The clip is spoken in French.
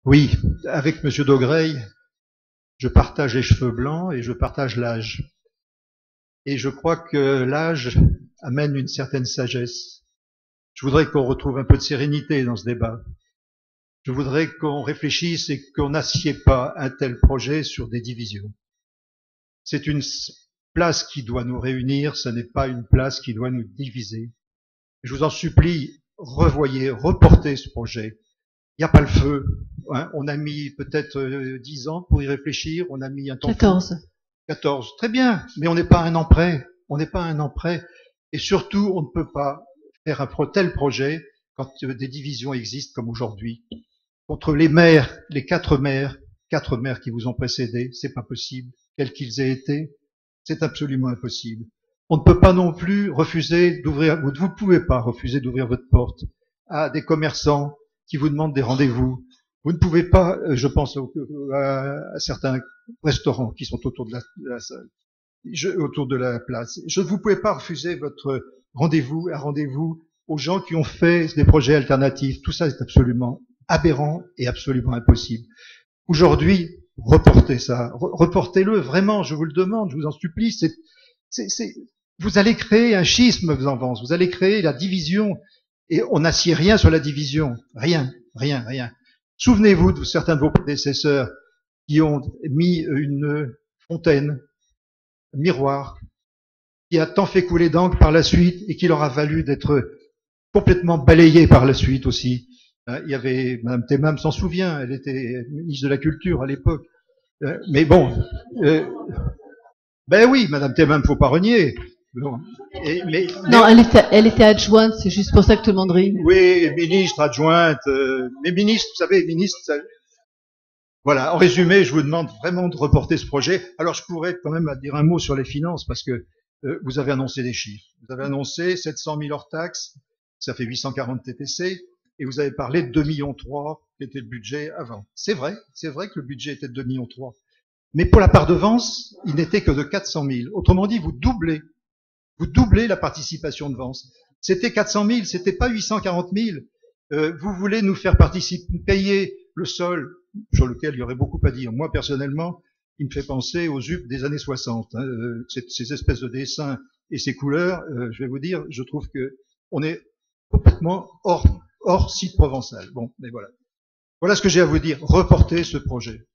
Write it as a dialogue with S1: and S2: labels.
S1: Oui, avec Monsieur Daugrey, je partage les cheveux blancs et je partage l'âge. Et je crois que l'âge amène une certaine sagesse. Je voudrais qu'on retrouve un peu de sérénité dans ce débat. Je voudrais qu'on réfléchisse et qu'on n'assied pas un tel projet sur des divisions. C'est une place qui doit nous réunir, ce n'est pas une place qui doit nous diviser. Je vous en supplie, revoyez, reportez ce projet. Il n'y a pas le feu. Hein. On a mis peut-être 10 ans pour y réfléchir, on a mis un temps
S2: 14.
S1: 14. Très bien, mais on n'est pas à un an près. On n'est pas à un an près. Et surtout, on ne peut pas faire un tel projet quand des divisions existent comme aujourd'hui. Contre les maires, les quatre maires qui vous ont précédé, c'est pas possible. Quels qu'ils aient été, c'est absolument impossible. On ne peut pas non plus refuser d'ouvrir, vous ne pouvez pas refuser d'ouvrir votre porte à des commerçants qui vous demandent des rendez-vous. Vous ne pouvez pas, je pense à certains restaurants qui sont autour de la salle, autour de la place. Vous ne pouvez pas refuser votre rendez-vous, un rendez-vous aux gens qui ont fait des projets alternatifs. Tout ça est absolument aberrant et absolument impossible. Aujourd'hui, reportez ça, reportez-le vraiment, je vous le demande, je vous en supplie. Vous allez créer un schisme, vous allez créer la division, et on n'assied rien sur la division, rien. Souvenez-vous de certains de vos prédécesseurs qui ont mis une fontaine, un miroir, qui a tant fait couler d'encre par la suite et qui leur a valu d'être complètement balayé par la suite aussi. Il y avait, Mme Temam s'en souvient, elle était ministre de la Culture à l'époque. Mais bon, ben oui, Mme Temam, faut pas renier.
S2: Non, elle était adjointe, c'est juste pour ça que tout le monde rit.
S1: Oui, ministre, adjointe, mais ministre, vous savez, ministre, ça... Voilà, en résumé, je vous demande vraiment de reporter ce projet. Alors, je pourrais quand même dire un mot sur les finances, parce que vous avez annoncé des chiffres. Vous avez annoncé 700 000 hors taxes, ça fait 840 TTC, et vous avez parlé de 2,3 millions qui était le budget avant. C'est vrai que le budget était de 2,3 millions. Mais pour la part de Vence, il n'était que de 400 000. Autrement dit, vous doublez la participation de Vence. C'était 400 000, c'était pas 840 000. Vous voulez nous faire payer le sol, sur lequel il y aurait beaucoup à dire. Moi, personnellement, il me fait penser aux UP des années 60. Hein, ces espèces de dessins et ces couleurs, je vais vous dire, je trouve que on est complètement hors site provençal. Bon, mais voilà. Voilà ce que j'ai à vous dire. Reportez ce projet.